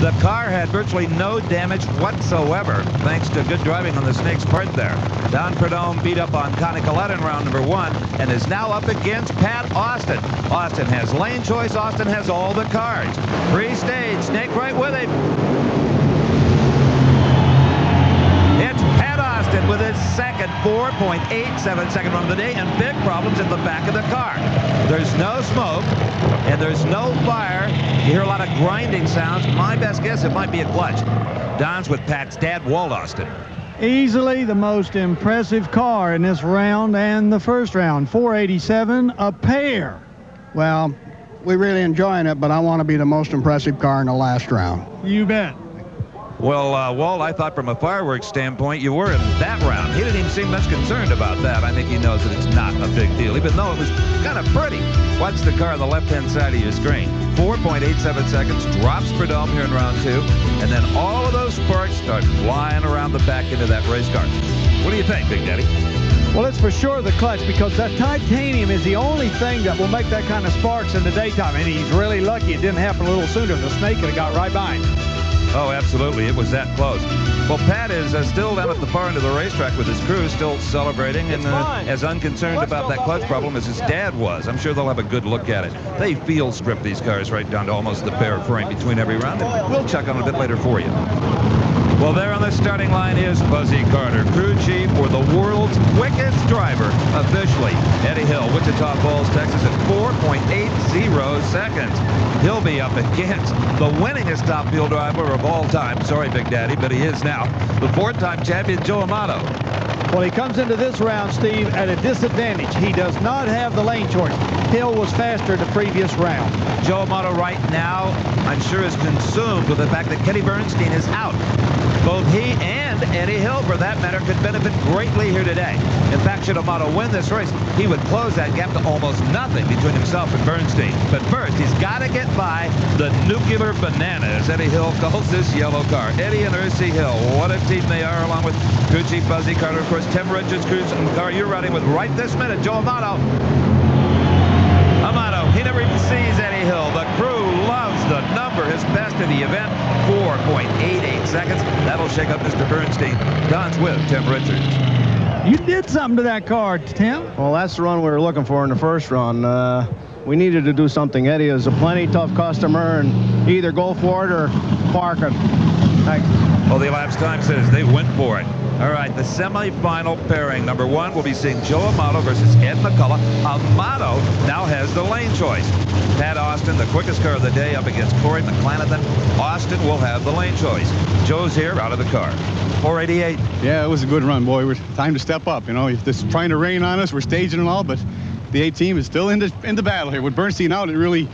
The car had virtually no damage whatsoever, thanks to good driving on the Snake's part there. Don Prudhomme beat up on Connie Collette in round number 1 and is now up against Pat Austin. Austin has lane choice. Austin has all the cards. Free stage. Snake right with him. It's Pat Austin with his second 4.87 second run of the day, and big problems in the back of the car. There's no smoke and there's no fire. You hear a lot of grinding sounds. My best guess, it might be a clutch. Don's with Pat's dad, Walt Austin. Easily the most impressive car in this round and the first round. 487 a pair. Well, we're really enjoying it, but I want to be the most impressive car in the last round. You bet. Well, Walt, I thought from a fireworks standpoint you were in that round. He didn't even seem much concerned about that. I think he knows that it's not a big deal, even though it was kind of pretty. Watch the car on the left-hand side of your screen. 4.87 seconds, drops Prudhomme here in round 2, and then all of those sparks start flying around the back into that race car. What do you think, Big Daddy? Well, it's for sure the clutch, because that titanium is the only thing that will make that kind of sparks in the daytime, and he's really lucky it didn't happen a little sooner. The Snake could have got right by him. Oh, absolutely. It was that close. Well, Pat is still down at the far end of the racetrack with his crew, still celebrating, and as unconcerned about that clutch problem as his dad was. I'm sure they'll have a good look at it. They field strip these cars right down to almost the bare frame between every round, and we'll check on it a bit later for you. Well, there on the starting line is Buzzy Carter, crew chief for the world's quickest driver, officially. Eddie Hill, Wichita Falls, Texas, at 4.80 seconds. He'll be up against the winningest top field driver of all time. Sorry, Big Daddy, but he is now. The 4-time champion, Joe Amato. Well, he comes into this round, Steve, at a disadvantage. He does not have the lane choice. Hill was faster the previous round. Joe Amato right now, I'm sure, is consumed with the fact that Kenny Bernstein is out. Both he and Eddie Hill, for that matter, could benefit greatly here today. In fact, should Amato win this race, he would close that gap to almost nothing between himself and Bernstein. But first, he's got to get by the nuclear banana, as Eddie Hill calls this yellow car. Eddie and R.C. Hill, what a team they are, along with crew chief Buzzy Carter. Of course, Tim Richards cruising the car you're riding with right this minute, Joe Amato. Amato, he never even sees Eddie Hill. The crew loves the number, his best in the event, 4.88 seconds. That'll shake up Mr. Bernstein. Don's with Tim Richards. You did something to that car, Tim. Well, that's the run we were looking for in the first run. We needed to do something. Eddie is a plenty tough customer, and either go for it or park it. Thanks. Well, the elapsed time says they went for it. All right, the semifinal pairing. Number 1, we'll be seeing Joe Amato versus Ed McCullough. Amato now has the lane choice. Pat Austin, the quickest car of the day, up against Corey McClanathan. Austin will have the lane choice. Joe's here, out of the car. 488. Yeah, it was a good run, boy. We're time to step up. You know, it's trying to rain on us. We're staging and all, but the A team is still in the battle here. With Bernstein out, it really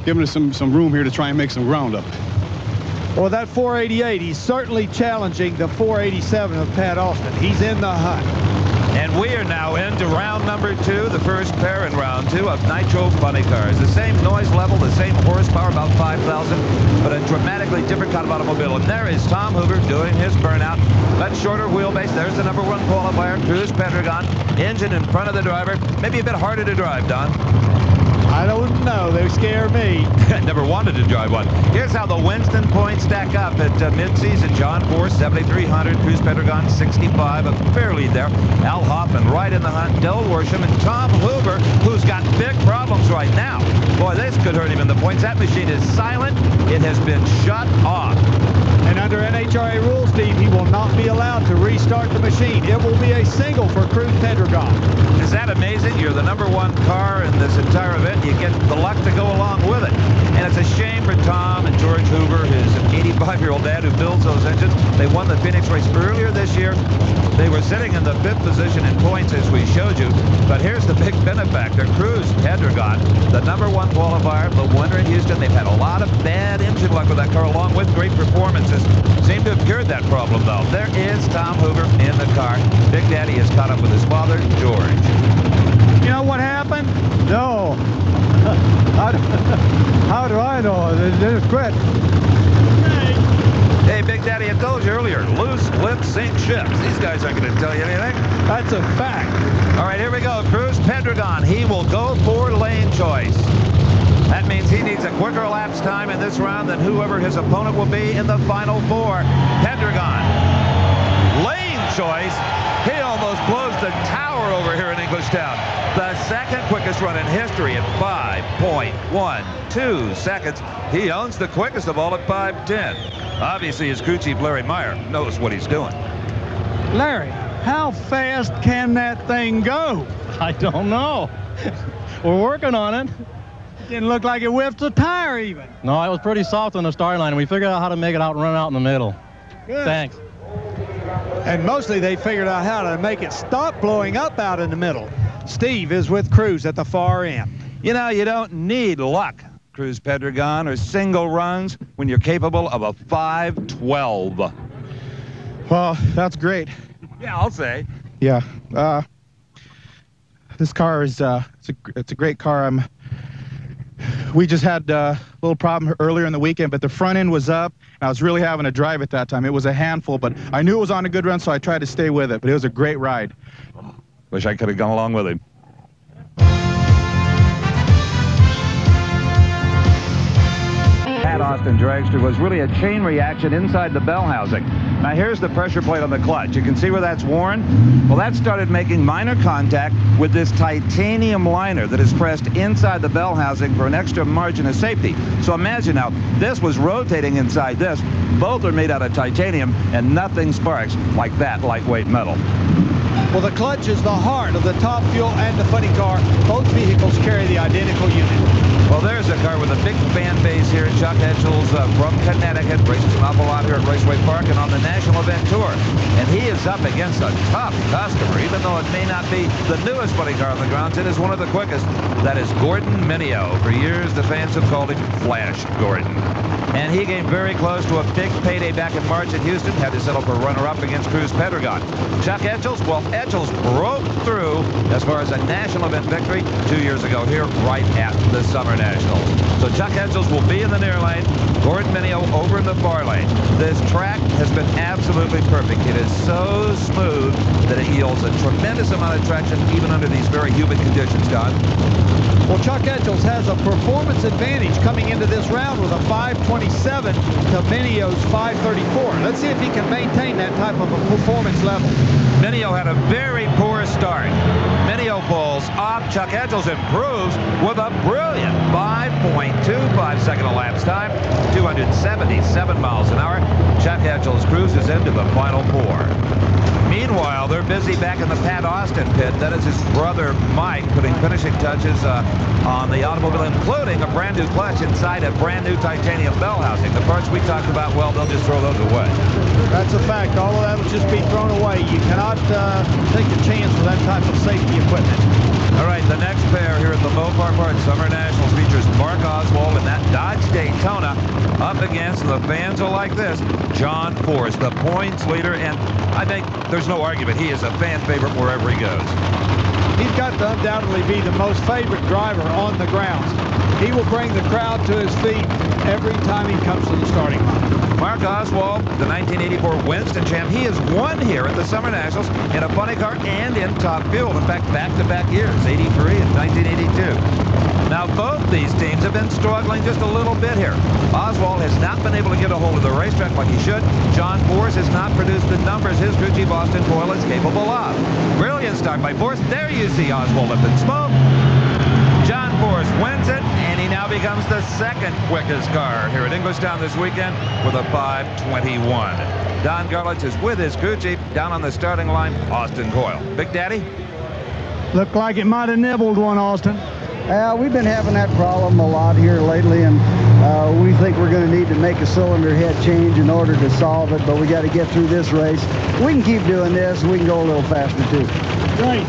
giving us some room here to try and make some ground up. Well, that 488, he's certainly challenging the 487 of Pat Austin. He's in the hunt. And we are now into round number 2, the first pair in round 2 of Nitro Funny Cars. The same noise level, the same horsepower, about 5,000, but a dramatically different kind of automobile. And there is Tom Hoover doing his burnout. Much shorter wheelbase. There's the number 1 qualifier, Cruz Pendragon. Engine in front of the driver. Maybe a bit harder to drive, Don. I don't know. They scare me. I never wanted to drive one. Here's how the Winston points stack up at mid-season. John Force, 7,300. Cruz Pendragon, 65. A fair lead there. Al Hoffman right in the hunt. Del Worsham and Tom Hoover, who's got big problems right now. Boy, this could hurt him in the points. That machine is silent. It has been shut off. And under NHRA rules, Steve, he will not be allowed to restart the machine. It will be a single for Cruz Pendragon. Is that amazing? You're the number 1 car in this entire event. You get the luck to go along with it. And it's a shame for Tom and George Hoover, his 85-year-old dad who builds those engines. They won the Phoenix race earlier this year. They were sitting in the 5th position in points, as we showed you. But here's the big benefactor, Cruz Pendragon, the number 1 qualifier, the winner in Houston. They've had a lot of bad engine luck with that car, along with great performances. Seem to have cured that problem, though. There is Tom Hoover in the car. Big Daddy is caught up with his father, George. You know what happened? No. How do I know? They just quit. Hey, Big Daddy, I told you earlier, loose lips sink ships. These guys aren't going to tell you anything. That's a fact. All right, here we go. Cruz Pendragon. He will go for lane choice. That means he needs a quicker lapse time in this round than whoever his opponent will be in the final four. Pendragon. Lane choice. He almost blows the tower over here in Englishtown. The second quickest run in history at 5.12 seconds. He owns the quickest of all at 5:10. Obviously, his crew chief, Larry Meyer, knows what he's doing. Larry, how fast can that thing go? I don't know. We're working on it. Didn't look like it whiffed a tire even. No, it was pretty soft on the start line. We figured out how to make it out and run out in the middle. Good. Thanks. And mostly they figured out how to make it stop blowing up out in the middle. Steve is with Cruz at the far end. You know, you don't need luck, Cruz Pendragon, or single runs when you're capable of a 5:12. Well, that's great. Yeah, I'll say. Yeah. This car is it's a great car. We just had a little problem earlier in the weekend, but the front end was up, and I was really having to drive at that time. It was a handful, but I knew it was on a good run, so I tried to stay with it. But it was a great ride. Wish I could have gone along with him. Pat Austin dragster was really a chain reaction inside the bell housing. Now here's the pressure plate on the clutch. You can see where that's worn. Well, that started making minor contact with this titanium liner that is pressed inside the bell housing for an extra margin of safety. So imagine now, this was rotating inside this. Both are made out of titanium, and nothing sparks like that lightweight metal. Well, the clutch is the heart of the Top Fuel and the funny car. Both vehicles carry the identical unit. Well, there's a car with a big fan base here. Chuck Etchels from Connecticut races an awful lot here at Raceway Park and on the National Event Tour. And he is up against a tough customer. Even though it may not be the newest funny car on the grounds, it is one of the quickest. That is Gordon Mineo. For years, the fans have called him Flash Gordon. And he came very close to a big payday back in March at Houston. Had to settle for runner-up against Cruz Pendragon. Chuck Etchels, well, Etchels broke through as far as a national event victory 2 years ago here right at the Summernationals. So Chuck Etchels will be in the near lane. Gordon Mineo over in the far lane. This track has been absolutely perfect. It is so smooth that it yields a tremendous amount of traction even under these very humid conditions, Don. Well, Chuck Etchels has a performance advantage coming into this round with a 5:27 to Mineo's 5:34. Let's see if he can maintain that type of a performance level. Mineo had a very poor start. Mineo pulls off. Chuck Etchels improves with a brilliant 5.25 second elapsed time, 277 miles an hour. Chuck Etchels cruises into the final four. Meanwhile, they're busy back in the Pat Austin pit. That is his brother Mike putting finishing touches on the automobile, including a brand new clutch inside a brand new titanium bell housing. The parts we talked about, well, they'll just throw those away. That's a fact. All of that will just be thrown away. You cannot take a chance with that type of safety equipment. All right, the next pair here at the Mopar Park Summernationals features Mark Oswald in that Dodge Daytona up against, the fans will like this, John Force, the points leader, and I think there's no argument. He is a fan favorite wherever he goes. He's got to undoubtedly be the most favorite driver on the grounds. He will bring the crowd to his feet every time he comes to the starting line. Mark Oswald, the 1984 Winston champ, he has won here at the Summernationals in a funny car and in Top Fuel. In fact, back-to-back years, 83 and 1982. Now, both these teams have been struggling just a little bit here. Oswald has not been able to get a hold of the racetrack like he should. John Force has not produced the numbers his crew chief Austin Coyle is capable of. Brilliant start by Force. There you see Oswald up in smoke. John Force wins it, and he now becomes the second quickest car here at Englishtown this weekend with a 5:21. Don Garlitz is with his crew chief down on the starting line, Austin Coyle. Big Daddy? Looked like it might have nibbled one, Austin. We've been having that problem a lot here lately, and we think we're going to need to make a cylinder head change in order to solve it, but we got to get through this race. We can keep doing this. We can go a little faster, too. Great.